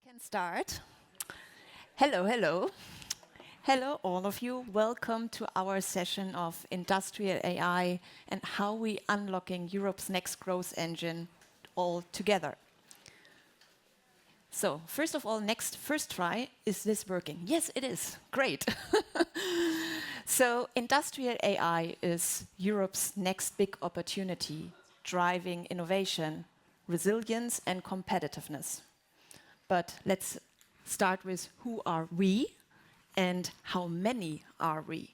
Can start. Hello, hello. Hello, all of you. Welcome to our session of Industrial AI and how we unlocking Europe's next growth engine all together. So, first of all, first try, is this working? Yes, it is. Great. So, Industrial AI is Europe's next big opportunity, driving innovation, resilience, and competitiveness. But let's start with who are we and how many are we?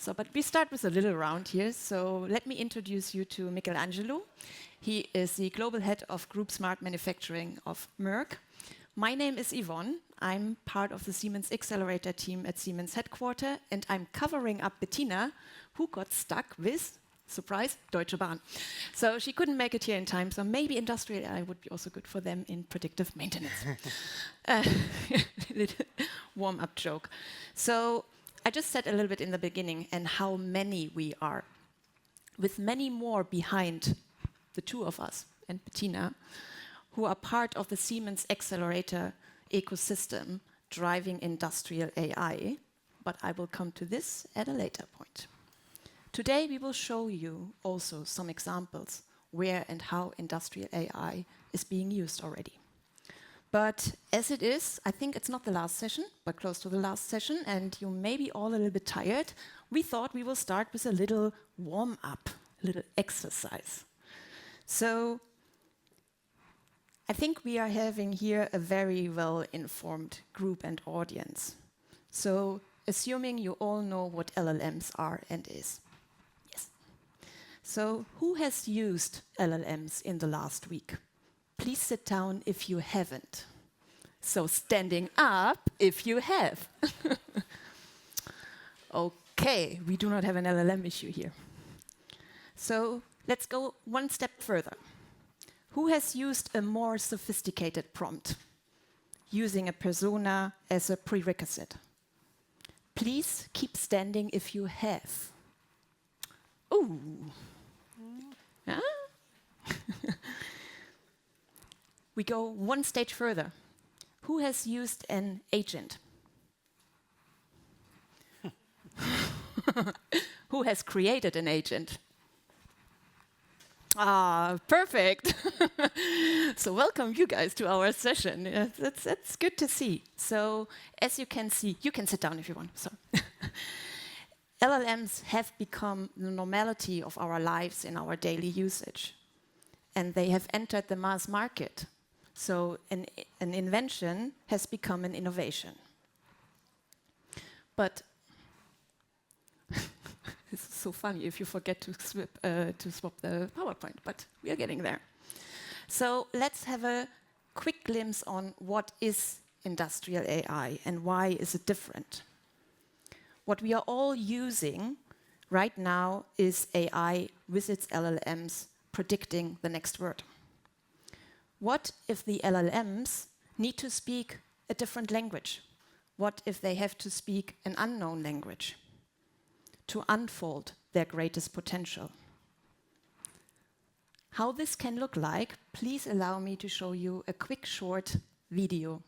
But we start with a little round here. So let me introduce you to Michelangelo. He is the global head of Group Smart Manufacturing of Merck. My name is Yvonne. I'm part of the Siemens Accelerator team at Siemens headquarters, and I'm covering up Bettina, who got stuck with, surprise, Deutsche Bahn. So she couldn't make it here in time, so maybe industrial AI would be also good for them in predictive maintenance. Warm-up joke. So I just said a little bit in the beginning and how many we are, with many more behind the two of us and Bettina, who are part of the Siemens Accelerator ecosystem driving industrial AI. But I will come to this at a later point. Today, we will show you also some examples where and how industrial AI is being used already. But as it is, I think it's not the last session, but close to the last session, and you may be all a little bit tired. We thought we will start with a little warm-up, a little exercise. So I think we are having here a very well-informed group and audience. So assuming you all know what LLMs are and is. So, who has used LLMs in the last week? Please sit down if you haven't. So, standing up if you have. Okay, we do not have an LLM issue here. So, let's go one step further. Who has used a more sophisticated prompt, using a persona as a prerequisite? Please keep standing if you have. Ooh. Yeah? We go one stage further. Who has used an agent? Who has created an agent? Ah, perfect. So welcome you guys to our session. Yeah, that's good to see. So as you can see, you can sit down if you want. So. LLMs have become the normality of our lives in our daily usage. And they have entered the mass market. So an invention has become an innovation. But it's so funny if you forget to swap the PowerPoint, but we are getting there. So let's have a quick glimpse on what is industrial AI and why is it different. What we are all using right now is AI with its LLMs predicting the next word. What if the LLMs need to speak a different language? What if they have to speak an unknown language to unfold their greatest potential? How this can look like, please allow me to show you a quick short video.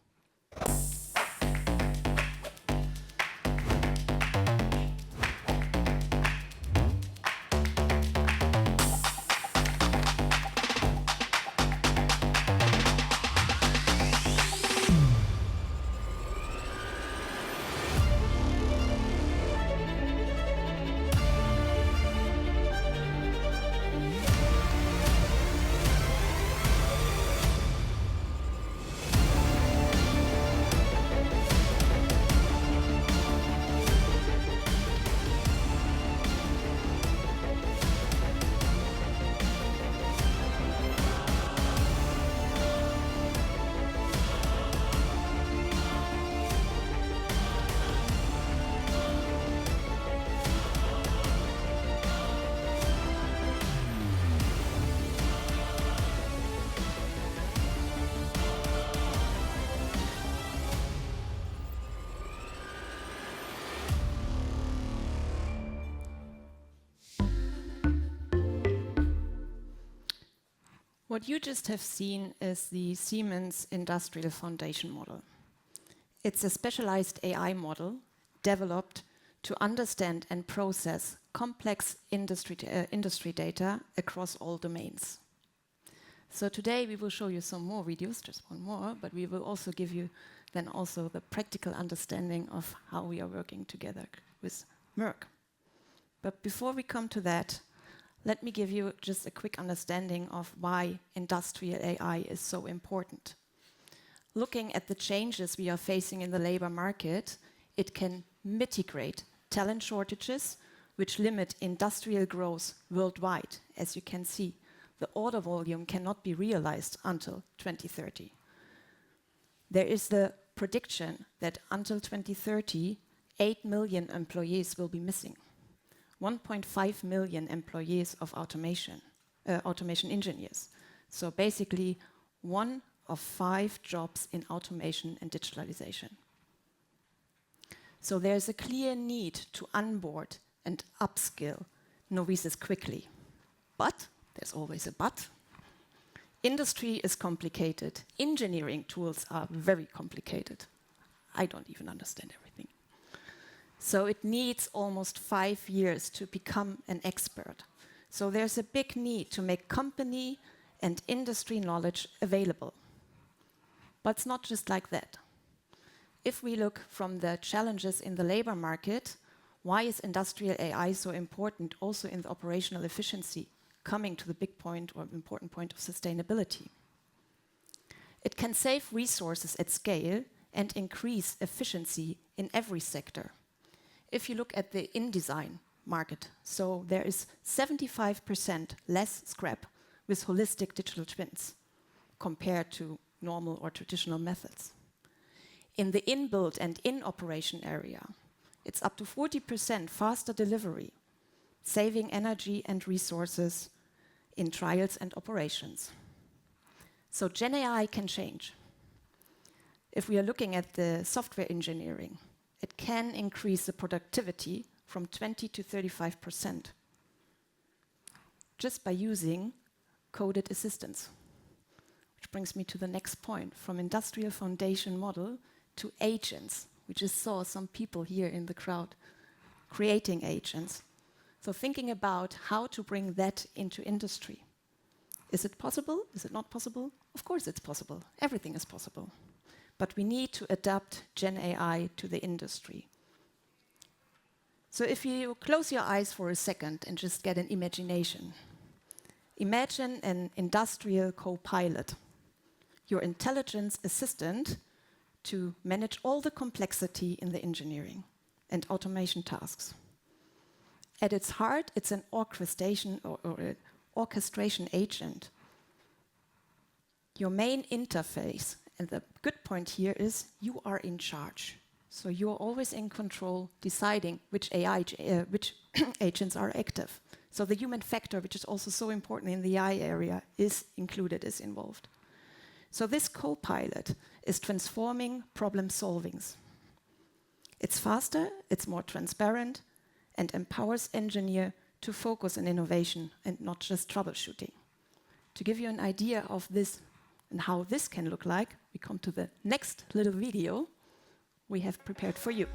What you just have seen is the Siemens Industrial Foundation model. It's a specialized AI model developed to understand and process complex industry data across all domains. So today we will show you some more videos, just one more, but we will also give you then also the practical understanding of how we are working together with Merck. But before we come to that, let me give you just a quick understanding of why industrial AI is so important. Looking at the changes we are facing in the labor market, it can mitigate talent shortages, which limit industrial growth worldwide. As you can see, the order volume cannot be realized until 2030. There is the prediction that until 2030, 8 million employees will be missing. 1.5 million employees of automation engineers. So basically, 1 of 5 jobs in automation and digitalization. So there's a clear need to onboard and upskill novices quickly. But, there's always a but, industry is complicated. Engineering tools are very complicated. I don't even understand everything. So it needs almost 5 years to become an expert. So there's a big need to make company and industry knowledge available. But it's not just like that. If we look from the challenges in the labor market, why is industrial AI so important also in the operational efficiency, coming to the big point or important point of sustainability? It can save resources at scale and increase efficiency in every sector. If you look at the InDesign market, so there is 75% less scrap with holistic digital twins compared to normal or traditional methods. In the in-build and in-operation area, it's up to 40% faster delivery, saving energy and resources in trials and operations. So Gen AI can change. If we are looking at the software engineering, it can increase the productivity from 20 to 35% just by using coded assistants. Which brings me to the next point, from industrial foundation model to agents. We just saw some people here in the crowd creating agents. So thinking about how to bring that into industry. Is it possible? Is it not possible? Of course it's possible. Everything is possible. But we need to adapt Gen AI to the industry. So if you close your eyes for a second and just get an imagination. Imagine an industrial co-pilot, your intelligence assistant to manage all the complexity in the engineering and automation tasks. At its heart, it's an orchestration or an orchestration agent. Your main interface, and the good point here is you are in charge. So you're always in control, deciding which which agents are active. So the human factor, which is also so important in the AI area, is included, is involved. So this co-pilot is transforming problem solvings. It's faster, it's more transparent, and empowers engineer to focus on innovation and not just troubleshooting. To give you an idea of this and how this can look like, we come to the next little video we have prepared for you.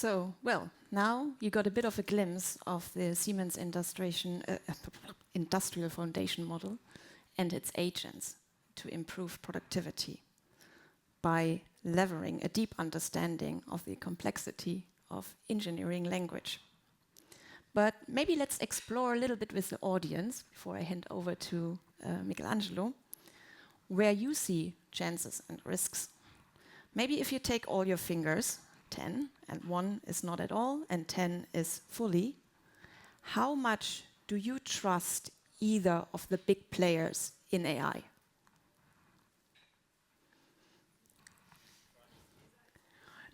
Well, now you got a bit of a glimpse of the Siemens industrial foundation model and its agents to improve productivity by leveraging a deep understanding of the complexity of engineering language. But maybe let's explore a little bit with the audience before I hand over to Michelangelo, where you see chances and risks. Maybe if you take all your fingers, 10, and 1 is not at all, and 10 is fully, how much do you trust either of the big players in AI?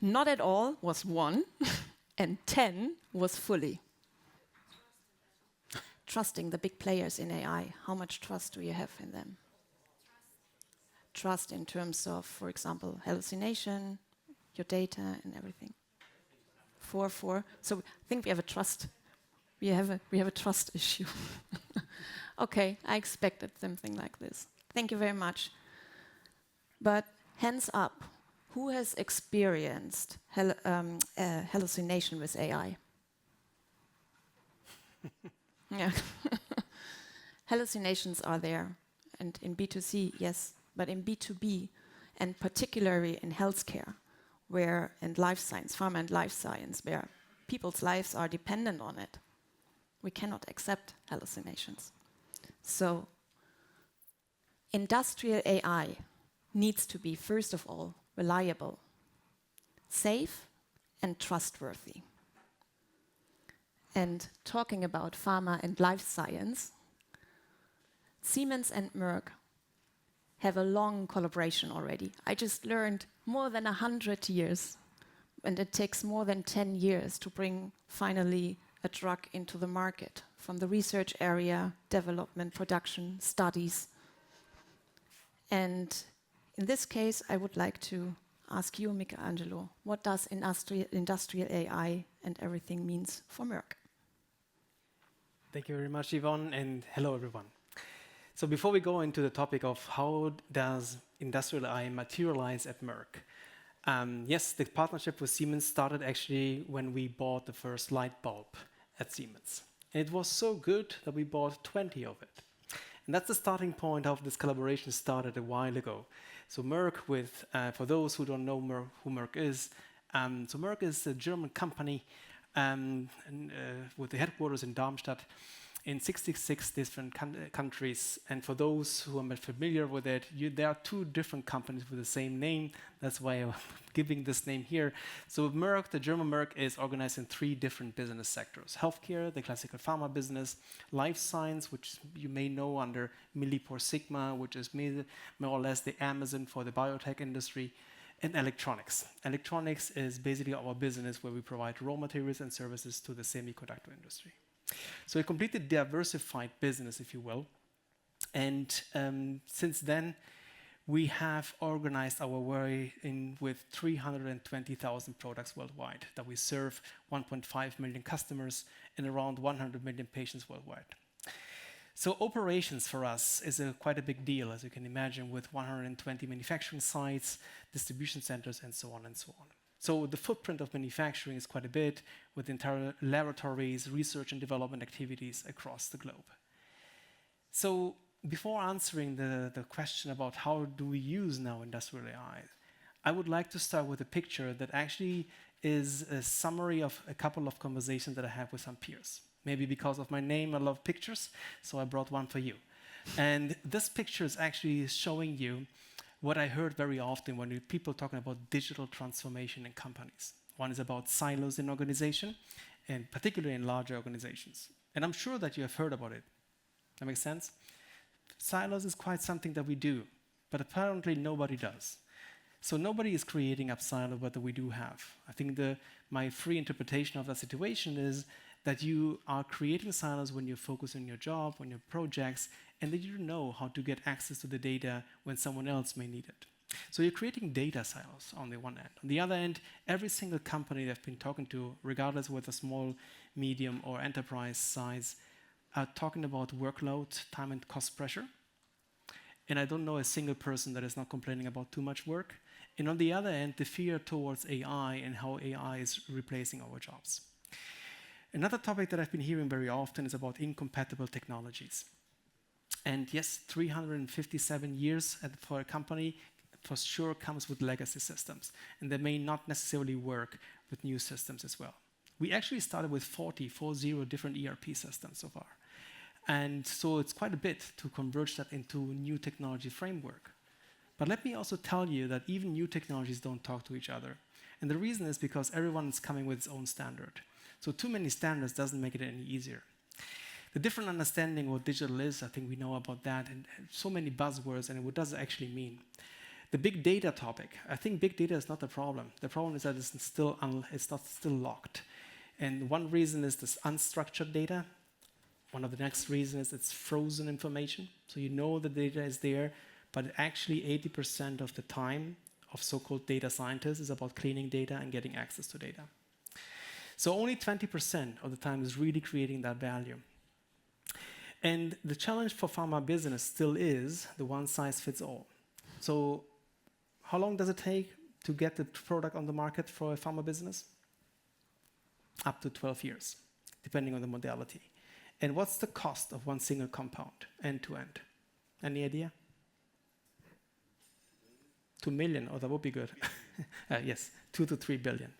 Not at all was 1, and 10 was fully. Trusting the big players in AI, how much trust do you have in them? Trust in terms of, for example, hallucination, your data and everything. 4. So I think we have a trust. We have a trust issue. Okay, I expected something like this. Thank you very much. But hands up, who has experienced hallucination with AI? Yeah. Hallucinations are there, and in B2C, yes, but in B2B, and particularly in healthcare, and life science, pharma and life science, where people's lives are dependent on it, we cannot accept hallucinations. So, industrial AI needs to be, first of all, reliable, safe, and trustworthy. And talking about pharma and life science, Siemens and Merck have a long collaboration already. I just learned more than 100 years, and it takes more than 10 years to bring finally a drug into the market, from the research area, development, production, studies. And in this case, I would like to ask you, Michelangelo, what does industrial AI and everything means for Merck? Thank you very much, Yvonne, and hello, everyone. So before we go into the topic of how does industrial AI materialize at Merck, yes, the partnership with Siemens started actually when we bought the first light bulb at Siemens. And it was so good that we bought 20 of it. And that's the starting point of this collaboration started a while ago. So Merck, for those who don't know who Merck is, so Merck is a German company with the headquarters in Darmstadt in 66 different countries. And for those who are not familiar with it, there are 2 different companies with the same name. That's why I'm giving this name here. So Merck, the German Merck, is organized in 3 different business sectors. Healthcare, the classical pharma business, life science, which you may know under MilliporeSigma, which is more or less the Amazon for the biotech industry, and electronics. Electronics is basically our business where we provide raw materials and services to the semiconductor industry. So a completely diversified business, if you will. And since then, we have organized our way in with 320,000 products worldwide that we serve 1.5 million customers and around 100 million patients worldwide. So operations for us is quite a big deal, as you can imagine, with 120 manufacturing sites, distribution centers, and so on and so on. So the footprint of manufacturing is quite a bit, with entire laboratories, research and development activities across the globe. So before answering the question about how do we use now industrial AI, I would like to start with a picture that actually is a summary of a couple of conversations that I have with some peers. Maybe because of my name, I love pictures, so I brought one for you. And this picture is actually showing you what I heard very often when people talking about digital transformation in companies. One is about silos in organization, and particularly in larger organizations. And I'm sure that you have heard about it. That makes sense? Silos is quite something that we do, but apparently nobody does. So nobody is creating up silos, but we do have. I think my free interpretation of that situation is that you are creating silos when you focus on your job, on your projects, and that you don't know how to get access to the data when someone else may need it. So you're creating data silos on the one end. On the other end, every single company that I've been talking to, regardless whether small, medium, or enterprise size, are talking about workload, time, and cost pressure. And I don't know a single person that is not complaining about too much work. And on the other end, the fear towards AI and how AI is replacing our jobs. Another topic that I've been hearing very often is about incompatible technologies. And yes, 357 years for a company for sure comes with legacy systems, and they may not necessarily work with new systems as well. We actually started with 40 different ERP systems so far. And so it's quite a bit to converge that into a new technology framework. But let me also tell you that even new technologies don't talk to each other. And the reason is because everyone is coming with its own standard. So too many standards doesn't make it any easier. The different understanding what digital is, I think we know about that, and so many buzzwords, and what does it actually mean? The big data topic, I think big data is not the problem. The problem is that it's not still locked. And one reason is this unstructured data. One of the next reasons is it's frozen information. So you know the data is there, but actually 80% of the time of so-called data scientists is about cleaning data and getting access to data. So only 20% of the time is really creating that value. And the challenge for pharma business still is the one size fits all. So how long does it take to get the product on the market for a pharma business? Up to 12 years, depending on the modality. And what's the cost of one single compound, end to end? Any idea? 2 million, oh, that would be good. Yes, 2 to 3 billion.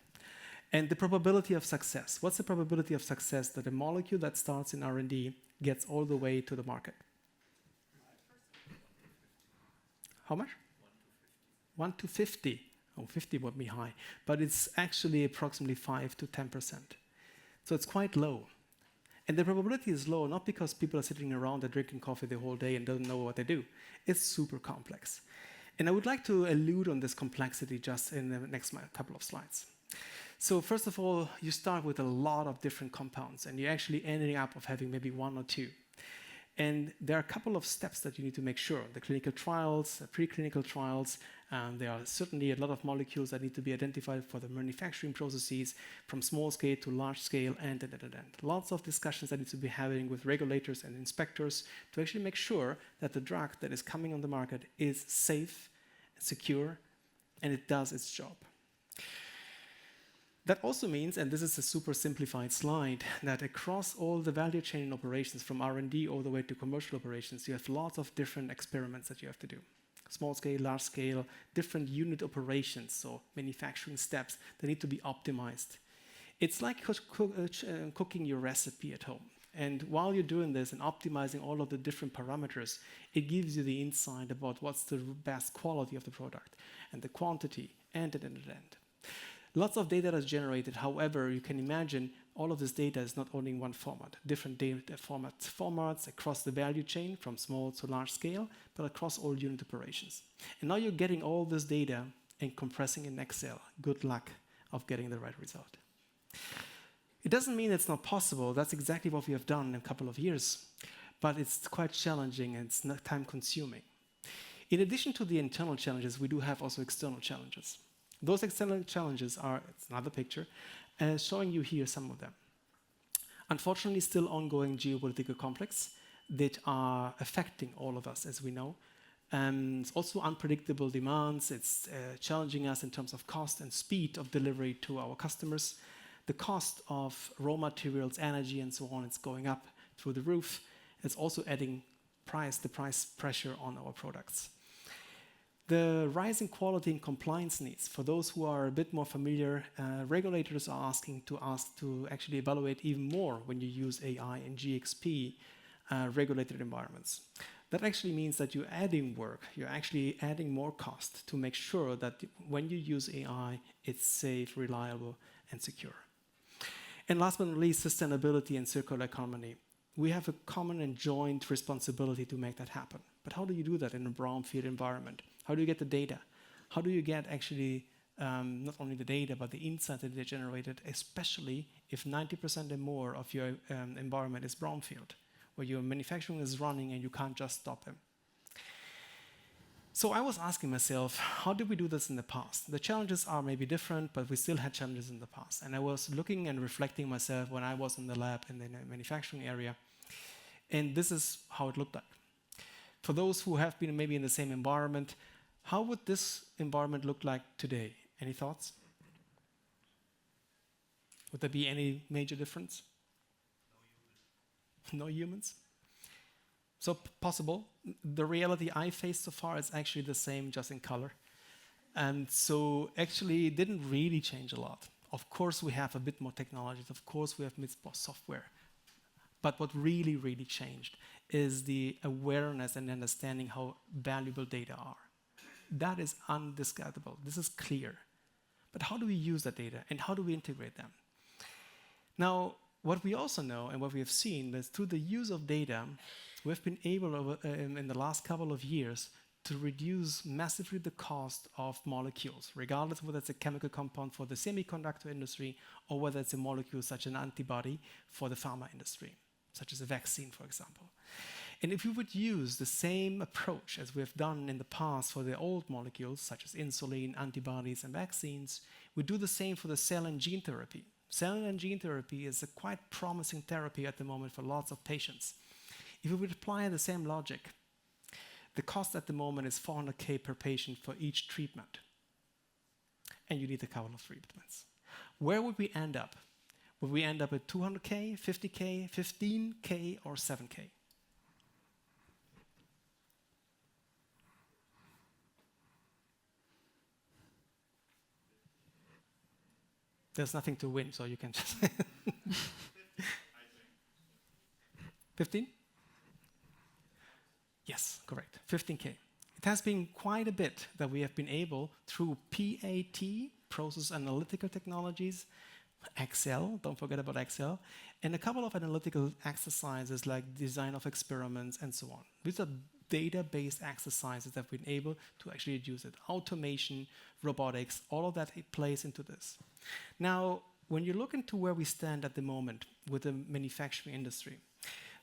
And the probability of success. What's the probability of success that a molecule that starts in R&D gets all the way to the market? How much? 1 to 50. Oh, 50 would be high. But it's actually approximately 5 to 10%. So it's quite low. And the probability is low, not because people are sitting around and drinking coffee the whole day and don't know what they do. It's super complex. And I would like to allude on this complexity just in the next couple of slides. So first of all, you start with a lot of different compounds, and you're actually ending up of having maybe one or two. And there are a couple of steps that you need to make sure. The clinical trials, the preclinical trials, there are certainly a lot of molecules that need to be identified for the manufacturing processes from small scale to large scale, and. Lots of discussions that need to be having with regulators and inspectors to actually make sure that the drug that is coming on the market is safe, secure, and it does its job. That also means, and this is a super simplified slide, that across all the value chain and operations from R&D all the way to commercial operations, you have lots of different experiments that you have to do. Small scale, large scale, different unit operations, so manufacturing steps that need to be optimized. It's like cooking your recipe at home. And while you're doing this and optimizing all of the different parameters, it gives you the insight about what's the best quality of the product and the quantity and. Lots of data is generated. However, you can imagine all of this data is not only in one format. Different data formats across the value chain from small to large scale, but across all unit operations. And now you're getting all this data and compressing in Excel. Good luck of getting the right result. It doesn't mean it's not possible. That's exactly what we have done in a couple of years. But it's quite challenging and it's not time consuming. In addition to the internal challenges, we do have also external challenges. Those external challenges are, it's another picture, showing you here some of them. Unfortunately, still ongoing geopolitical conflicts that are affecting all of us, as we know. It's also unpredictable demands. It's challenging us in terms of cost and speed of delivery to our customers. The cost of raw materials, energy, and so on, it's going up through the roof. It's also adding the price pressure on our products. The rising quality and compliance needs. For those who are a bit more familiar, regulators are asking to actually evaluate even more when you use AI in GXP regulated environments. That actually means that you're adding work, you're actually adding more cost to make sure that when you use AI, it's safe, reliable, and secure. And last but not least, sustainability and circular economy. We have a common and joint responsibility to make that happen. But how do you do that in a brownfield environment? How do you get the data? How do you get actually not only the data, but the insight that they generated, especially if 90% and more of your environment is brownfield, where your manufacturing is running and you can't just stop them? So I was asking myself, how did we do this in the past? The challenges are maybe different, but we still had challenges in the past. And I was looking and reflecting myself when I was in the lab in the manufacturing area. And this is how it looked like. For those who have been maybe in the same environment, How would this environment look like today? Any thoughts? Would there be any major difference? No humans? So possible. The reality I faced so far is actually the same, just in color. And so actually it didn't really change a lot. Of course we have a bit more technologies, of course we have a bit more software. But what really, really changed is the awareness and understanding how valuable data are. That is undiscutable. This is clear. But how do we use that data and how do we integrate them? Now, what we also know and what we have seen is through the use of data, we've been able in the last couple of years to reduce massively the cost of molecules, regardless of whether it's a chemical compound for the semiconductor industry or whether it's a molecule such as an antibody for the pharma industry, such as a vaccine, for example. And if we would use the same approach as we have done in the past for the old molecules, such as insulin, antibodies, and vaccines, we do the same for the cell and gene therapy. Cell and gene therapy is a quite promising therapy at the moment for lots of patients. If we would apply the same logic, the cost at the moment is 400K per patient for each treatment. And you need a couple of treatments. Where would we end up? Would we end up at 200K, 50K, 15K, or 7K? There's nothing to win, so you can just... 15? Yes, correct. 15K. It has been quite a bit that we have been able, through PAT, process analytical technologies, Excel, don't forget about Excel, and a couple of analytical exercises like design of experiments and so on. These are data-based exercises that we've been able to actually use it. Automation, robotics, all of that plays into this. Now, when you look into where we stand at the moment with the manufacturing industry,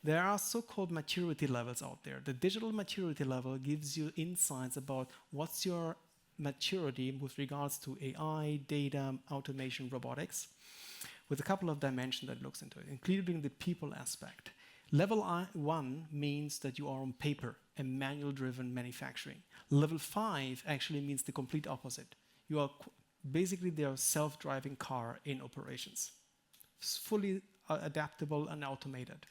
there are so-called maturity levels out there. The digital maturity level gives you insights about what's your maturity with regards to AI, data, automation, robotics, with a couple of dimensions that looks into it, including the people aspect. Level 1 means that you are on paper, a manual-driven manufacturing. Level 5 actually means the complete opposite. You are basically their self-driving car in operations. It's fully adaptable and automated.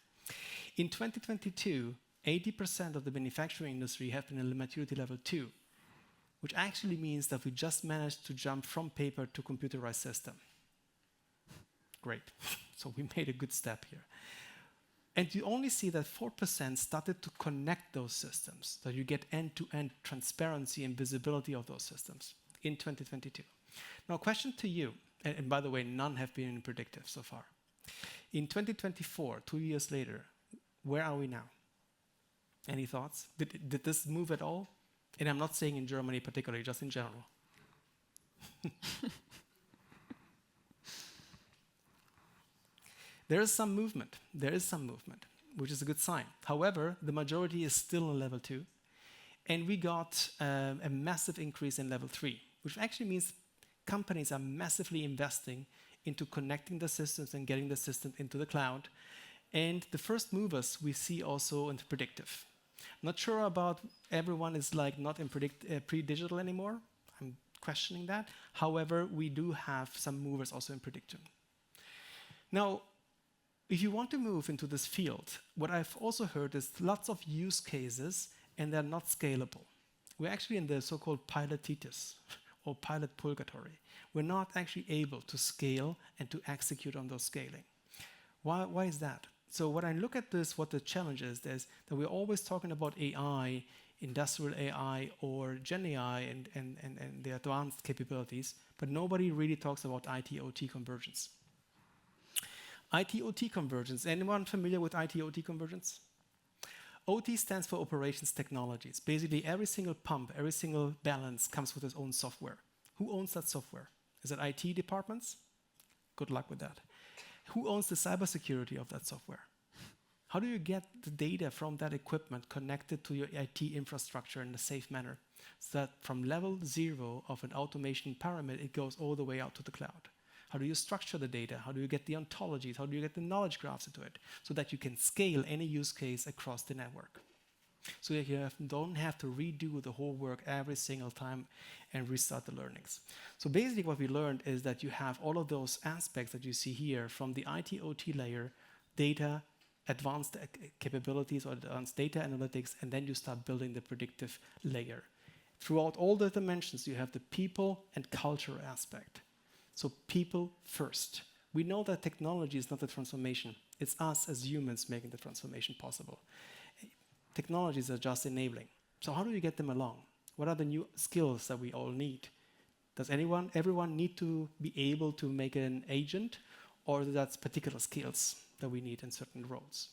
In 2022, 80% of the manufacturing industry have been in maturity level 2, which actually means that we just managed to jump from paper to computerized system. Great. So we made a good step here. And you only see that 4% started to connect those systems, so you get end-to-end transparency and visibility of those systems in 2022. Now, question to you, and by the way, none have been in predictive so far. In 2024, 2 years later, where are we now? Any thoughts? Did this move at all? And I'm not saying in Germany particularly, just in general. There is some movement, which is a good sign. However, the majority is still in level 2, and we got a massive increase in level 3, which actually means companies are massively investing into connecting the systems and getting the system into the cloud. And the first movers we see also into predictive. Not sure about everyone is like not in pre-digital anymore. I'm questioning that. However, we do have some movers also in prediction. Now, if you want to move into this field, what I've also heard is lots of use cases and they're not scalable. We're actually in the so-called pilotitis or pilot purgatory. We're not actually able to scale and to execute on those scaling. Why is that? So when I look at this, what the challenge is that we're always talking about AI, industrial AI or Gen AI and the advanced capabilities, but nobody really talks about IT-OT convergence. IT-OT convergence, anyone familiar with IT-OT convergence? OT stands for operations technologies. Basically, every single pump, every single balance comes with its own software. Who owns that software? Is it IT departments? Good luck with that. Who owns the cybersecurity of that software? How do you get the data from that equipment connected to your IT infrastructure in a safe manner so that from level 0 of an automation pyramid, it goes all the way out to the cloud? How do you structure the data? How do you get the ontologies? How do you get the knowledge graphs into it so that you can scale any use case across the network? So that you don't have to redo the whole work every single time and restart the learnings. So basically what we learned is that you have all of those aspects that you see here from the IT/OT layer, data, advanced capabilities or advanced data analytics, and then you start building the predictive layer. Throughout all the dimensions, you have the people and culture aspect. So people first. We know that technology is not the transformation. It's us as humans making the transformation possible. Technologies are just enabling. So how do you get them along? What are the new skills that we all need? Does everyone need to be able to make an agent, or that's particular skills that we need in certain roles?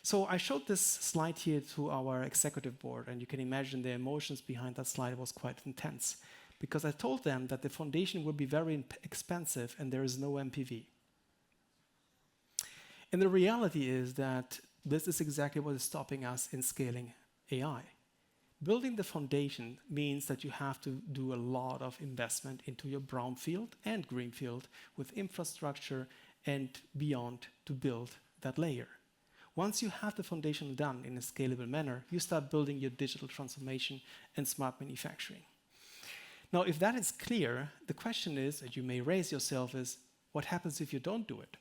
So I showed this slide here to our executive board, and you can imagine the emotions behind that slide was quite intense, because I told them that the foundation will be very expensive and there is no MPV. And the reality is that this is exactly what is stopping us in scaling AI. Building the foundation means that you have to do a lot of investment into your brownfield and greenfield with infrastructure and beyond to build that layer. Once you have the foundation done in a scalable manner, you start building your digital transformation and smart manufacturing. Now, if that is clear, the question is, that you may raise yourself is, what happens if you don't do it?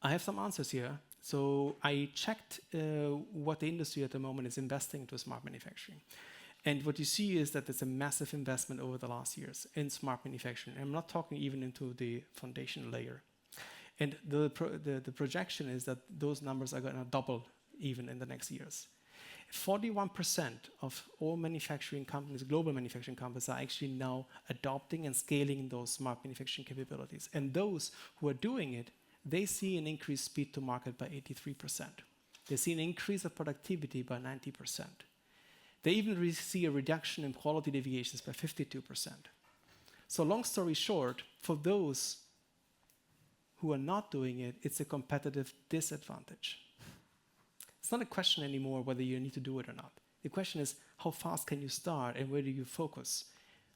I have some answers here. So I checked what the industry at the moment is investing into smart manufacturing. And what you see is that there's a massive investment over the last years in smart manufacturing. I'm not talking even into the foundation layer. And the projection is that those numbers are going to double even in the next years. 41% of all manufacturing companies, global manufacturing companies, are actually now adopting and scaling those smart manufacturing capabilities. And those who are doing it, they see an increased speed to market by 83%. They see an increase of productivity by 90%. They even see a reduction in quality deviations by 52%. So long story short, for those who are not doing it, it's a competitive disadvantage. It's not a question anymore whether you need to do it or not. The question is, how fast can you start and where do you focus?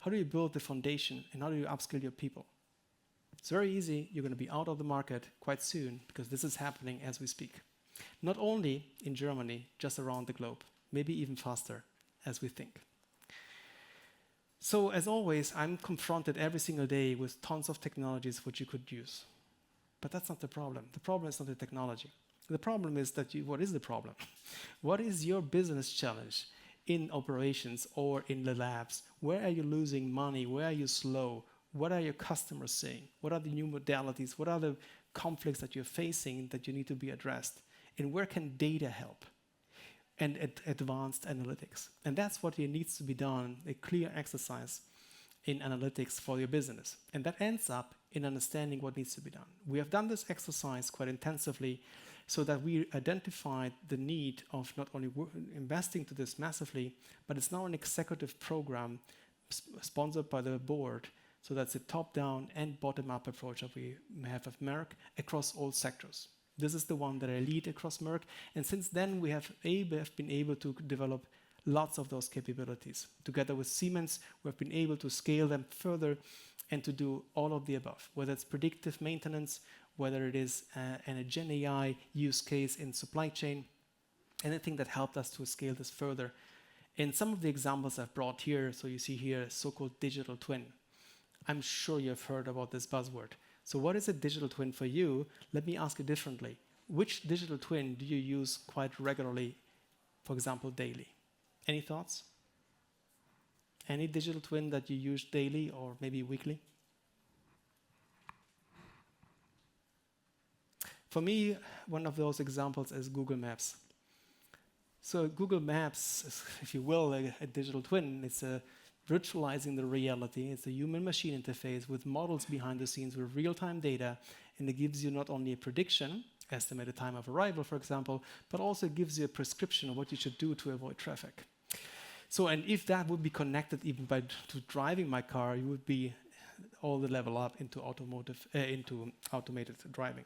How do you build the foundation and how do you upskill your people? It's very easy. You're going to be out of the market quite soon because this is happening as we speak. Not only in Germany, just around the globe, maybe even faster as we think. So as always, I'm confronted every single day with tons of technologies which you could use. But that's not the problem. The problem is not the technology. The problem is that what is the problem? What is your business challenge in operations or in the labs? Where are you losing money? Where are you slow? What are your customers saying? What are the new modalities? What are the conflicts that you're facing that you need to be addressed? And where can data help? And advanced analytics. And that's what needs to be done, a clear exercise in analytics for your business. And that ends up in understanding what needs to be done. We have done this exercise quite intensively so that we identified the need of not only investing to this massively, but it's now an executive program sponsored by the board. So that's a top-down and bottom-up approach that we have of Merck across all sectors. This is the one that I lead across Merck. And since then, we have been able to develop lots of those capabilities. Together with Siemens, we've been able to scale them further and to do all of the above, whether it's predictive maintenance, whether it is a Gen AI use case in supply chain, anything that helped us to scale this further. And some of the examples I've brought here, so you see here, so-called digital twin. I'm sure you've heard about this buzzword. So what is a digital twin for you? Let me ask you differently. Which digital twin do you use quite regularly, for example, daily? Any thoughts? Any digital twin that you use daily or maybe weekly? For me, one of those examples is Google Maps. So Google Maps is, if you will, a digital twin. It's virtualizing the reality. It's a human-machine interface with models behind the scenes with real-time data, and it gives you not only a prediction, estimated time of arrival, for example, but also gives you a prescription of what you should do to avoid traffic. So, and if that would be connected even to driving my car, you would be all the level up into automated driving.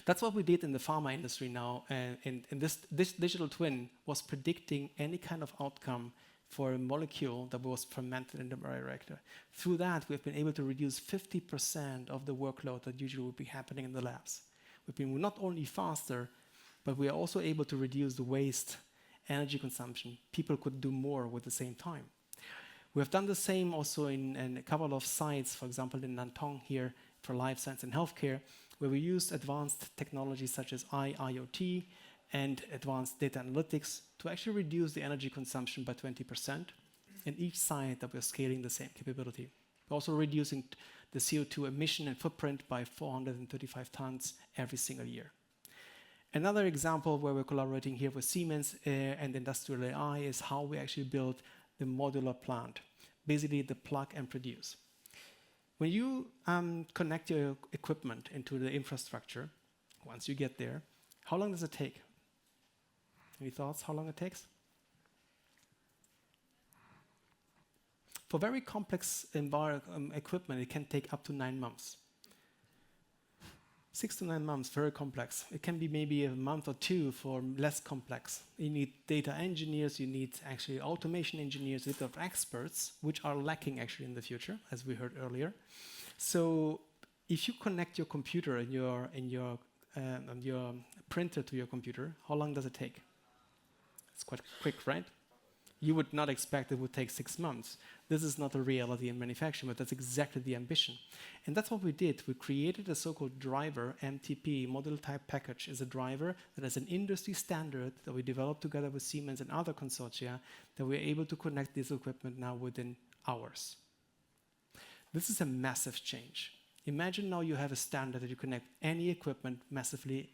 That's what we did in the pharma industry now, and this digital twin was predicting any kind of outcome for a molecule that was fermented in the bioreactor. Through that, we've been able to reduce 50% of the workload that usually would be happening in the labs. We've been not only faster, but we are also able to reduce the waste, energy consumption. People could do more with the same time. We have done the same also in a couple of sites, for example, in Nantong here for life science and healthcare, where we used advanced technologies such as IoT and advanced data analytics to actually reduce the energy consumption by 20%. In each site that we're scaling the same capability. We're also reducing the CO2 emission and footprint by 435 tons every single year. Another example where we're collaborating here with Siemens and industrial AI is how we actually build the modular plant, basically the plug and produce. When you connect your equipment into the infrastructure, once you get there, how long does it take? Any thoughts how long it takes? For very complex equipment, it can take up to 9 months. 6 to 9 months, very complex. It can be maybe a month or 2 for less complex. You need data engineers, you need actually automation engineers, a bit of experts, which are lacking actually in the future, as we heard earlier. So if you connect your computer and your printer to your computer, how long does it take? It's quite quick, right? You would not expect it would take 6 months. This is not a reality in manufacturing, but that's exactly the ambition. And that's what we did. We created a so-called driver, MTP, Model Type Package, is a driver that is an industry standard that we developed together with Siemens and other consortia that we're able to connect this equipment now within hours. This is a massive change. Imagine now you have a standard that you connect any equipment, massively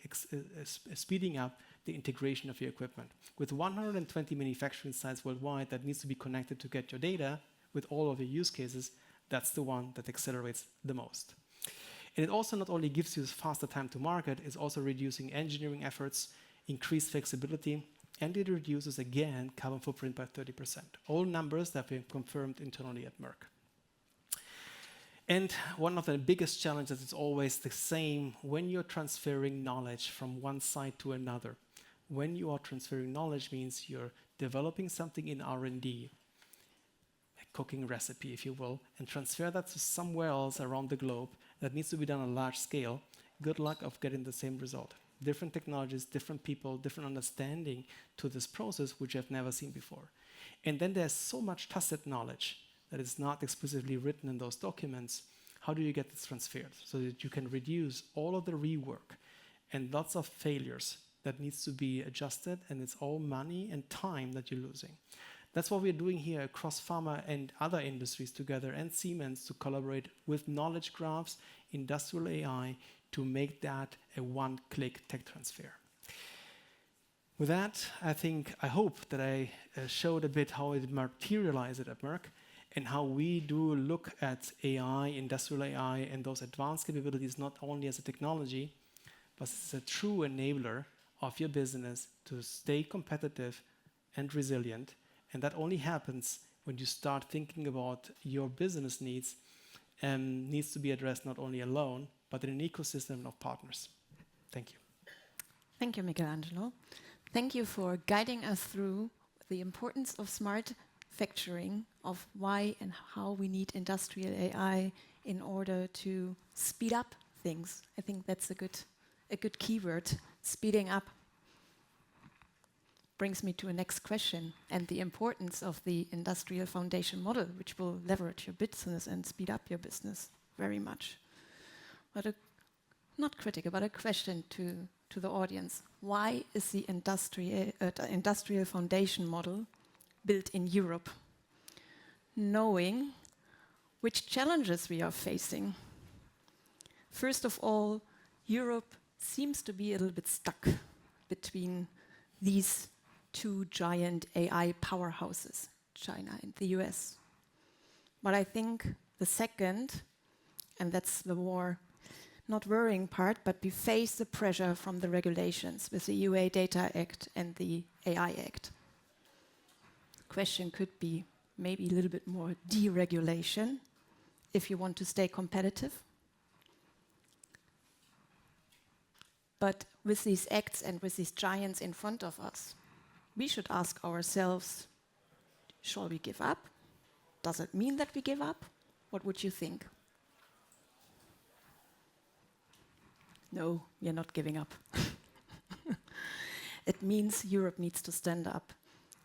speeding up the integration of your equipment. With 120 manufacturing sites worldwide that needs to be connected to get your data with all of your use cases, that's the one that accelerates the most. And it also not only gives you faster time to market, it's also reducing engineering efforts, increased flexibility, and it reduces, again, carbon footprint by 30%. All numbers that we've confirmed internally at Merck. And one of the biggest challenges is always the same when you're transferring knowledge from one side to another. When you are transferring knowledge means you're developing something in R&D, a cooking recipe, if you will, and transfer that to somewhere else around the globe that needs to be done on a large scale. Good luck of getting the same result. Different technologies, different people, different understanding to this process, which I've never seen before. And then there's so much tacit knowledge that is not explicitly written in those documents. How do you get this transferred so that you can reduce all of the rework and lots of failures that needs to be adjusted, and it's all money and time that you're losing. That's what we're doing here across pharma and other industries together and Siemens to collaborate with knowledge graphs, industrial AI to make that a one-click tech transfer. With that, I hope that I showed a bit how it materialized at Merck and how we do look at AI, industrial AI, and those advanced capabilities not only as a technology, but as a true enabler of your business to stay competitive and resilient. And that only happens when you start thinking about your business needs needs to be addressed not only alone, but in an ecosystem of partners. Thank you. Thank you, Michelangelo. Thank you for guiding us through the importance of smart factoring, of why and how we need industrial AI in order to speed up things. I think that's a good keyword, speeding up. Brings me to a next question and the importance of the industrial foundation model, which will leverage your business and speed up your business very much. But not critical, but a question to the audience. Why is the industrial foundation model built in Europe? Knowing which challenges we are facing. First of all, Europe seems to be a little bit stuck between these two giant AI powerhouses, China and the US. But I think the second, and that's the more not worrying part, but we face the pressure from the regulations with the UA Data Act and the AI Act. The question could be maybe a little bit more deregulation if you want to stay competitive. But with these acts and with these giants in front of us, we should ask ourselves, shall we give up? Does it mean that we give up? What would you think? No, we are not giving up. It means Europe needs to stand up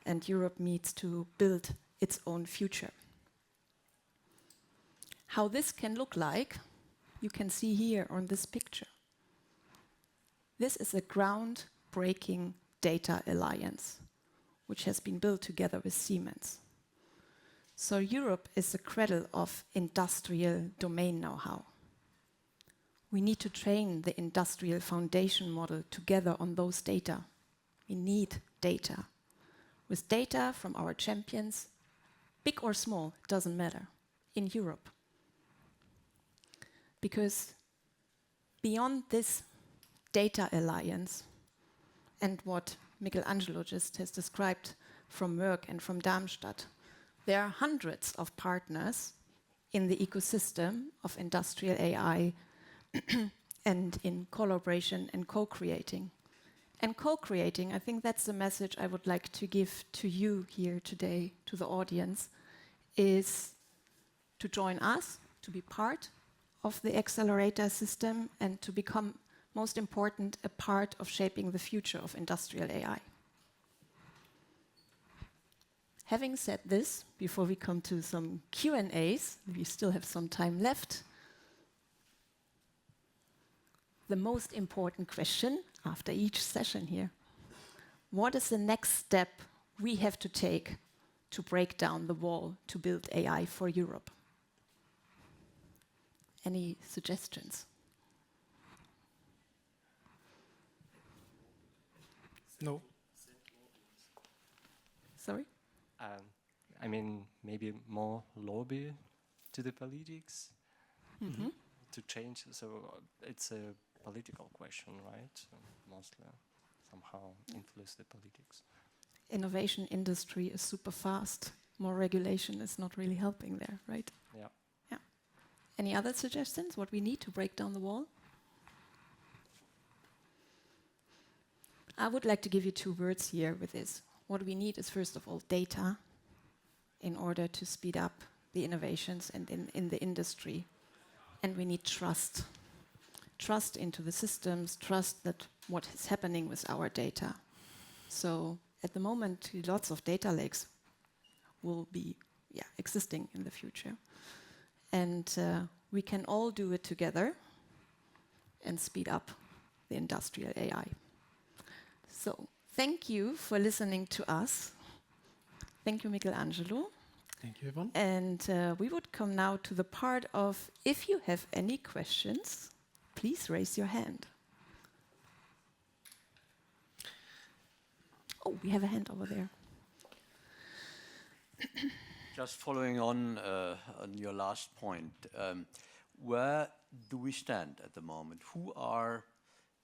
and Europe needs to build its own future. How this can look like, you can see here on this picture. This is a groundbreaking data alliance, which has been built together with Siemens. So Europe is the cradle of industrial domain know-how. We need to train the industrial foundation model together on those data. We need data. With data from our champions, big or small, doesn't matter, in Europe. Because beyond this data alliance and what Michelangelo just has described from Merck and from Darmstadt, there are hundreds of partners in the ecosystem of industrial AI and in collaboration and co-creating. And co-creating, I think that's the message I would like to give to you here today, to the audience, is to join us, to be part of the accelerator system and to become, most important, a part of shaping the future of industrial AI. Having said this, before we come to some Q&As, we still have some time left. The most important question after each session here: what is the next step we have to take to break down the wall to build AI for Europe? Any suggestions? No. Sorry? I mean, maybe more lobby to the politics to change. So it's a political question, right? So mostly somehow influence the politics. Innovation industry is super fast. More regulation is not really helping there, right? Yeah. Yeah. Any other suggestions? What we need to break down the wall? I would like to give you 2 words here with this. What we need is, first of all, data in order to speed up the innovations and in the industry. And we need trust. Trust into the systems, trust that what is happening with our data. So at the moment, lots of data lakes will be existing in the future. And we can all do it together and speed up the industrial AI. So thank you for listening to us. Thank you, Michelangelo. Thank you, Yvonne. And we would come now to the part of, if you have any questions, please raise your hand. Oh, we have a hand over there. Just following on your last point, where do we stand at the moment? Who are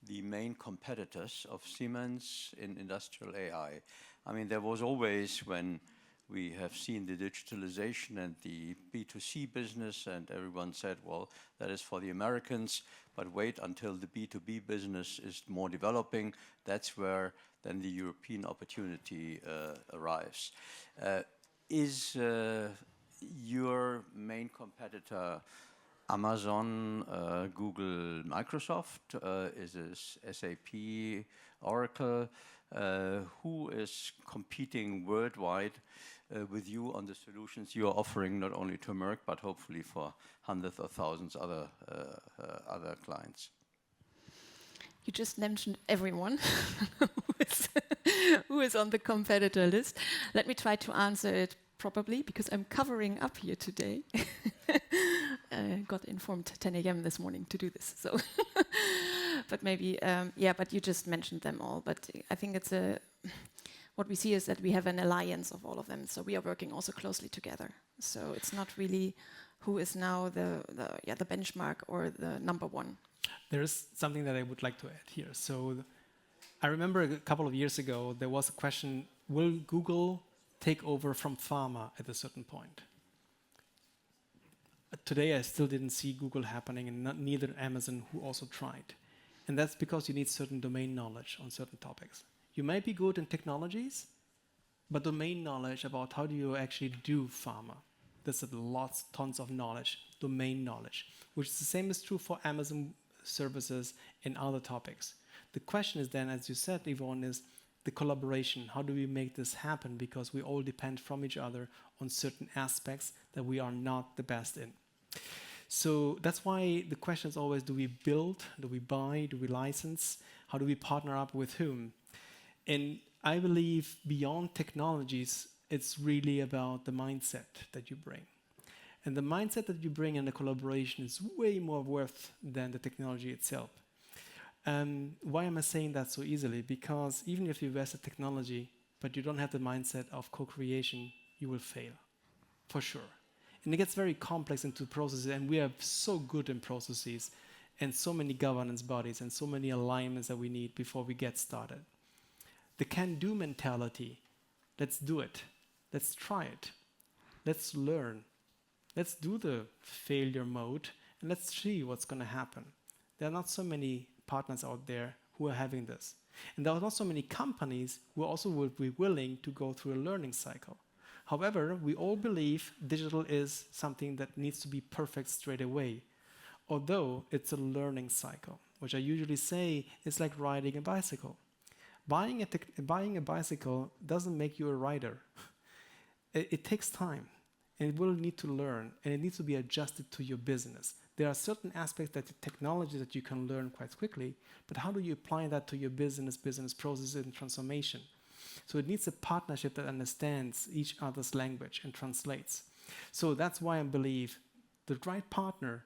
the main competitors of Siemens in industrial AI? I mean, there was always, when we have seen the digitalization and the B2C business, and everyone said, well, that is for the Americans, but wait until the B2B business is more developing. That's where then the European opportunity arrives. Is your main competitor Amazon, Google, Microsoft? Is this SAP, Oracle? Who is competing worldwide with you on the solutions you are offering, not only to Merck, but hopefully for hundreds of thousands other clients? You just mentioned everyone who is on the competitor list. Let me try to answer it properly, because I'm covering up here today. Got informed 10 a.m. this morning to do this. So, but maybe, but you just mentioned them all. But I think it's what we see is that we have an alliance of all of them. So we are working also closely together. So it's not really who is now the benchmark or the number one. There is something that I would like to add here. So I remember a couple of years ago, there was a question, will Google take over from pharma at a certain point? Today, I still didn't see Google happening, and neither Amazon, who also tried. And that's because you need certain domain knowledge on certain topics. You might be good in technologies, but domain knowledge about how do you actually do pharma. There's tons of knowledge, domain knowledge, which is the same is true for Amazon services and other topics. The question is then, as you said, Yvonne, is the collaboration. How do we make this happen? Because we all depend from each other on certain aspects that we are not the best in. So that's why the question is always, do we build, do we buy, do we license? How do we partner up with whom? And I believe beyond technologies, it's really about the mindset that you bring. And the mindset that you bring in the collaboration is way more worth than the technology itself. Why am I saying that so easily? Because even if you invest in technology, but you don't have the mindset of co-creation, you will fail, for sure. And it gets very complex into processes, and we are so good in processes, and so many governance bodies, and so many alignments that we need before we get started. The can-do mentality, let's do it, let's try it, let's learn, let's do the failure mode, and let's see what's going to happen. There are not so many partners out there who are having this. And there are not so many companies who also would be willing to go through a learning cycle. However, we all believe digital is something that needs to be perfect straight away, although it's a learning cycle, which I usually say is like riding a bicycle. Buying a bicycle doesn't make you a rider. It takes time, and it will need to learn, and it needs to be adjusted to your business. There are certain aspects that the technology that you can learn quite quickly, but how do you apply that to your business processes and transformation? So it needs a partnership that understands each other's language and translates. So that's why I believe the right partner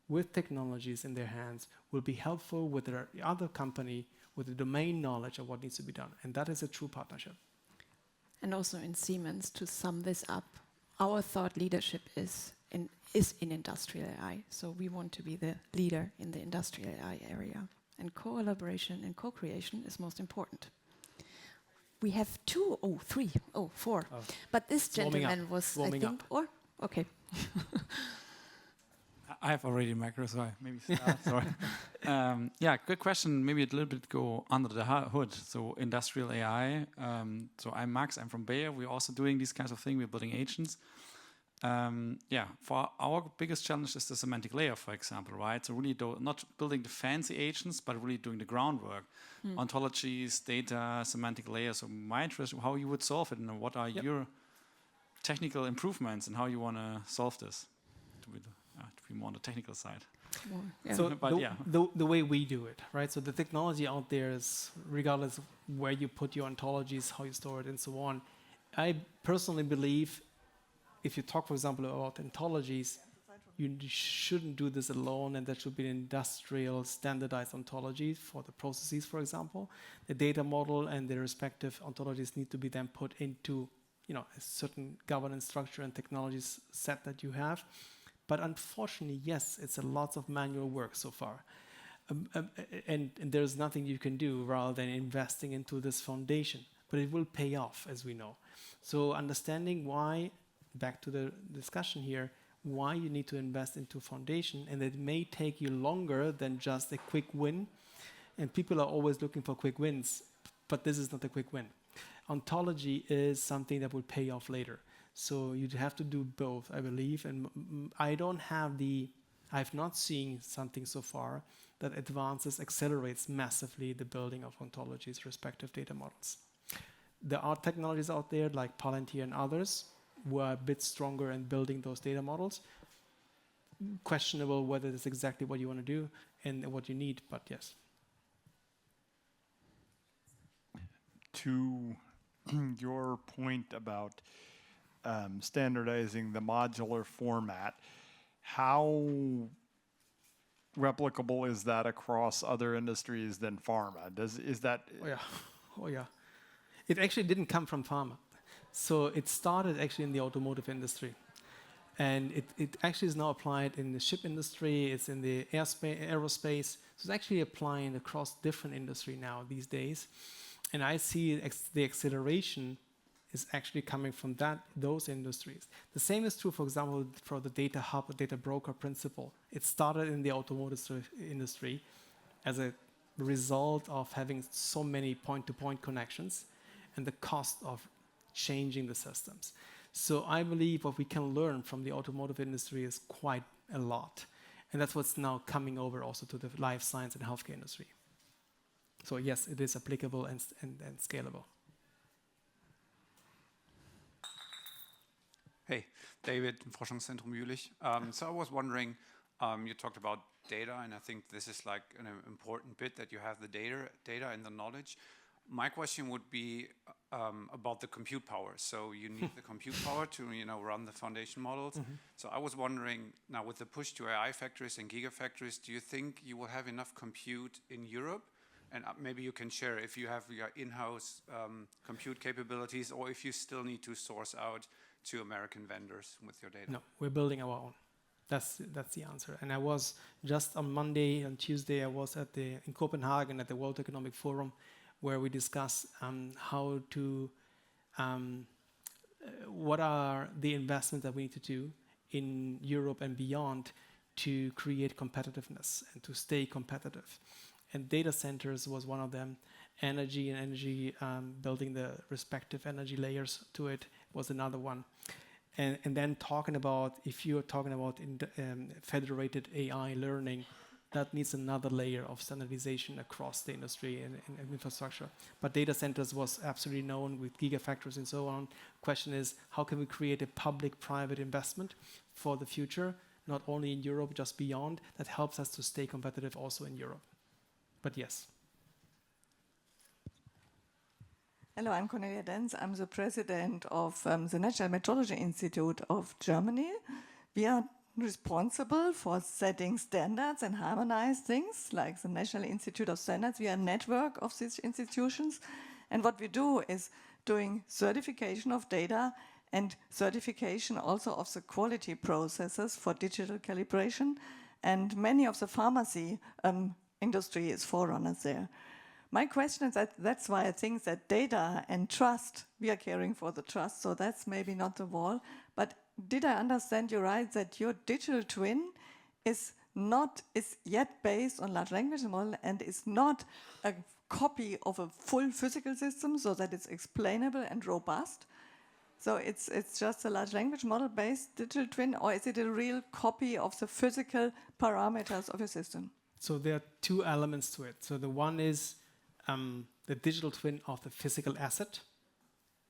with technologies in their hands will be helpful with the other company with the domain knowledge of what needs to be done. And that is a true partnership. And also in Siemens, to sum this up, our thought leadership is in industrial AI. So we want to be the leader in the industrial AI area. And collaboration and co-creation is most important. We have four. Oh. But this gentleman was, I think, okay. I have already a micro, so I maybe start. Sorry. Yeah, good question. Maybe a little bit go under the hood. So industrial AI. So I'm Max. I'm from Bayer. We're also doing these kinds of things. We're building agents. Yeah, for our biggest challenge is the semantic layer, for example, right? So really not building the fancy agents, but really doing the groundwork. Ontologies, data, semantic layers. So my interest, how you would solve it, and what are your technical improvements, and how you want to solve this to be more on the technical side. So the way we do it, right? So the technology out there is, regardless of where you put your ontologies, how you store it, and so on. I personally believe, if you talk, for example, about ontologies, you shouldn't do this alone, and there should be an industrial standardized ontology for the processes, for example. The data model and the respective ontologies need to be then put into, a certain governance structure and technologies set that you have. But unfortunately, yes, it's a lot of manual work so far. And there's nothing you can do rather than investing into this foundation. But it will pay off, as we know. So understanding why, back to the discussion here, why you need to invest into foundation, and it may take you longer than just a quick win. And people are always looking for quick wins, but this is not a quick win. Ontology is something that will pay off later. So you'd have to do both, I believe. And I've not seen something so far that accelerates massively the building of ontologies, respective data models. There are technologies out there like Palantir and others who are a bit stronger in building those data models. Questionable whether that's exactly what you want to do and what you need, but yes. To your point about standardizing the modular format, how replicable is that across other industries than pharma? Oh yeah. It actually didn't come from pharma. So it started actually in the automotive industry. And it actually is now applied in the ship industry, it's in the aerospace. So it's actually applying across different industry now these days. And I see the acceleration is actually coming from those industries. The same is true, for example, for the data hub, data broker principle. It started in the automotive industry as a result of having so many point-to-point connections and the cost of changing the systems. So I believe what we can learn from the automotive industry is quite a lot. And that's what's now coming over also to the life science and healthcare industry. So yes, it is applicable and scalable. Hey, David, Forschungszentrum Jülich. So I was wondering, you talked about data, and I think this is like an important bit that you have the data and the knowledge. My question would be about the compute power. So you need the compute power to run the foundation models. So I was wondering, now with the push to AI factories and gigafactories, do you think you will have enough compute in Europe? And maybe you can share if you have your in-house compute capabilities, or if you still need to source out to American vendors with your data. No, we're building our own. That's the answer. And I was just on Monday and Tuesday, I was in Copenhagen at the World Economic Forum, where we discuss how to, what are the investments that we need to do in Europe and beyond to create competitiveness and to stay competitive. And data centers was one of them. Energy, building the respective energy layers to it was another one. And then talking about, if you're talking about federated AI learning, that needs another layer of standardization across the industry and infrastructure. But data centers was absolutely known with gigafactories and so on. Question is, how can we create a public-private investment for the future, not only in Europe, just beyond, that helps us to stay competitive also in Europe. But yes. Hello, I'm Cornelia Denz. I'm the president of the National Metrology Institute of Germany. We are responsible for setting standards and harmonize things, like the National Institute of Standards. We are a network of these institutions. And what we do is doing certification of data and certification also of the quality processes for digital calibration. And many of the pharmacy industry is forerunners there. My question is that's why I think that data and trust, we are caring for the trust, so that's maybe not the wall. But did I understand you right that your digital twin is yet based on large language model and is not a copy of a full physical system so that it's explainable and robust? So it's just a large language model based digital twin, or is it a real copy of the physical parameters of your system? So there are two elements to it. So the one is the digital twin of the physical asset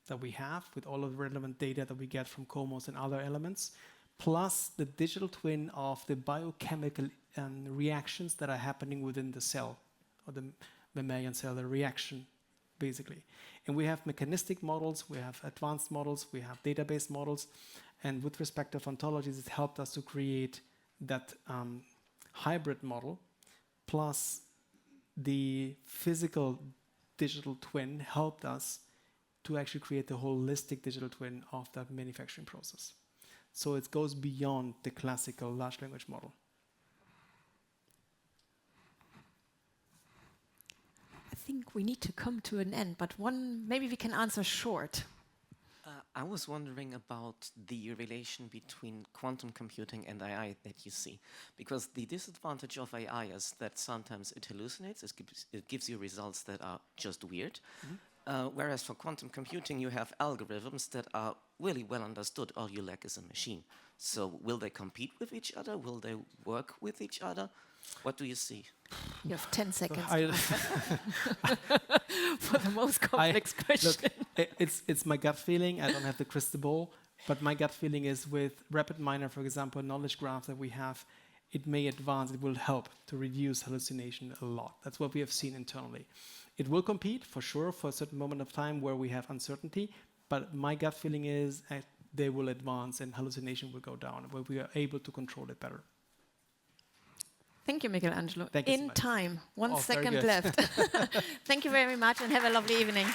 that we have with all of the relevant data that we get from COMOS and other elements, plus the digital twin of the biochemical reactions that are happening within the cell, or the mammalian cell, the reaction, basically. And we have mechanistic models, we have advanced models, we have database models, and with respect to ontologies, it helped us to create that hybrid model, plus the physical digital twin helped us to actually create the holistic digital twin of that manufacturing process. So it goes beyond the classical large language model. I think we need to come to an end, but maybe we can answer short. I was wondering about the relation between quantum computing and AI that you see. Because the disadvantage of AI is that sometimes it hallucinates, it gives you results that are just weird. Whereas for quantum computing, you have algorithms that are really well understood. All you lack is a machine. So will they compete with each other? Will they work with each other? What do you see? You have 10 seconds for the most complex question. Look, it's my gut feeling. I don't have the crystal ball, but my gut feeling is with RapidMiner, for example, knowledge graph that we have, it may advance, it will help to reduce hallucination a lot. That's what we have seen internally. It will compete, for sure, for a certain moment of time where we have uncertainty, but my gut feeling is they will advance and hallucination will go down, where we are able to control it better. Thank you, Michelangelo. Thank you so In much. time, 1 second very good. left. Thank you very much and have a lovely evening.